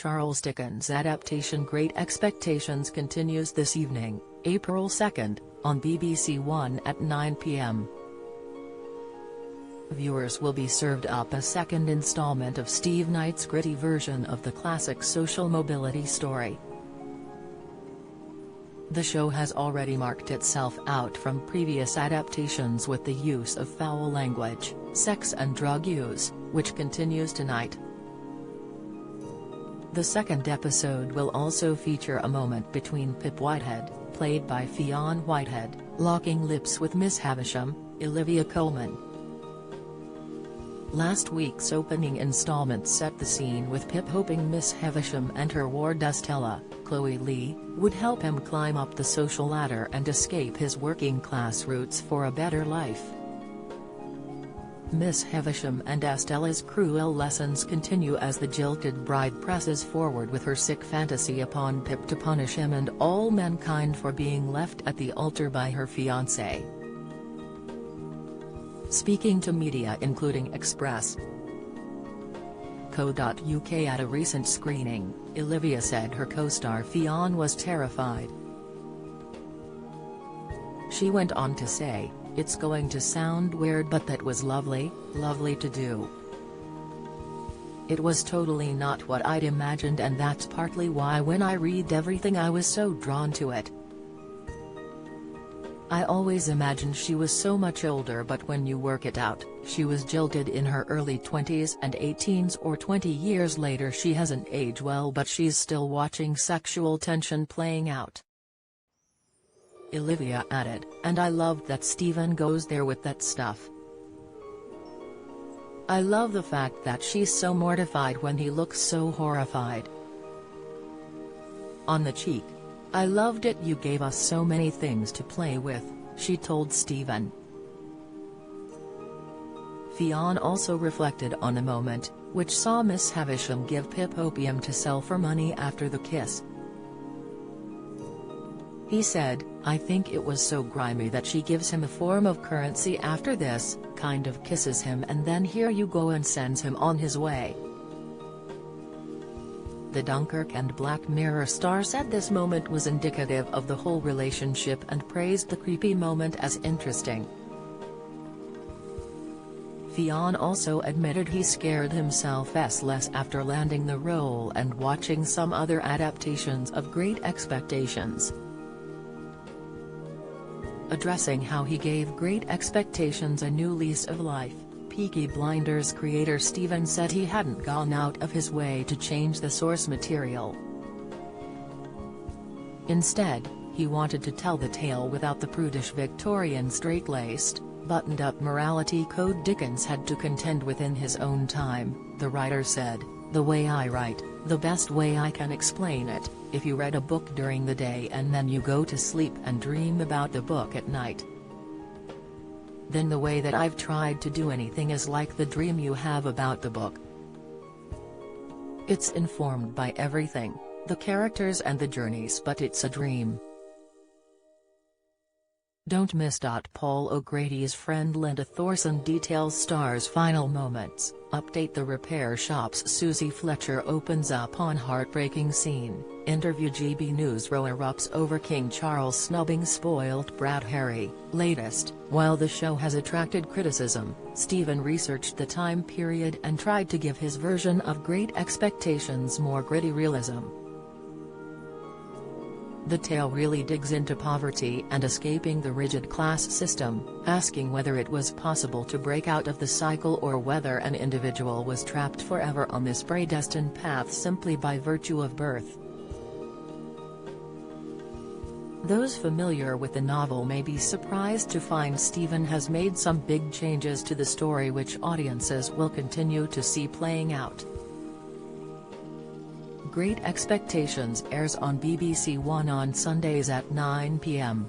Charles Dickens adaptation Great Expectations continues this evening, April 2, on BBC One at 9 p.m. Viewers will be served up a second installment of Steve Knight's gritty version of the classic social mobility story. The show has already marked itself out from previous adaptations with the use of foul language, sex and drug use, which continues tonight. The second episode will also feature a moment between Pip Whitehead, played by Fionn Whitehead, locking lips with Miss Havisham, Olivia Colman. Last week's opening installment set the scene with Pip hoping Miss Havisham and her ward Estella, Chloe Lee, would help him climb up the social ladder and escape his working-class roots for a better life. Miss Havisham and Estella's cruel lessons continue as the jilted bride presses forward with her sick fantasy upon Pip to punish him and all mankind for being left at the altar by her fiancé. Speaking to media including Express.co.uk at a recent screening, Olivia said her co-star Fionn was terrified. She went on to say, "It's going to sound weird but that was lovely to do. It was totally not what I'd imagined and that's partly why when I read everything I was so drawn to it. I always imagined she was so much older but when you work it out, she was jilted in her early 20s and 18s or 20 years later she hasn't aged well but she's still watching sexual tension playing out." Olivia added, "And I loved that Stephen goes there with that stuff. I love the fact that she's so mortified when he looks so horrified. On the cheek. I loved it. You gave us so many things to play with," she told Stephen. Fionn also reflected on a moment, which saw Miss Havisham give Pip opium to sell for money after the kiss. He said, "I think it was so grimy that she gives him a form of currency after this, kind of kisses him and then here you go and sends him on his way." The Dunkirk and Black Mirror star said this moment was indicative of the whole relationship and praised the creepy moment as interesting. Fionn also admitted he scared himself less after landing the role and watching some other adaptations of Great Expectations. Addressing how he gave Great Expectations a new lease of life, Peaky Blinders creator Stephen said he hadn't gone out of his way to change the source material. Instead, he wanted to tell the tale without the prudish Victorian straight-laced, buttoned-up morality code Dickens had to contend with in his own time, the writer said, "The way I write, the best way I can explain it, if you read a book during the day and then you go to sleep and dream about the book at night. Then the way that I've tried to do anything is like the dream you have about the book. It's informed by everything, the characters and the journeys but it's a dream." Don't miss. Paul O'Grady's friend Linda Thorson details star's final moments. Update. The repair shop's Susie Fletcher opens up on heartbreaking scene. Interview. GB News row erupts over King Charles snubbing spoiled brat Harry. Latest. While the show has attracted criticism, Stephen researched the time period and tried to give his version of Great Expectations more gritty realism. The tale really digs into poverty and escaping the rigid class system, asking whether it was possible to break out of the cycle or whether an individual was trapped forever on this predestined path simply by virtue of birth. Those familiar with the novel may be surprised to find Stephen has made some big changes to the story which audiences will continue to see playing out. Great Expectations airs on BBC One on Sundays at 9 p.m.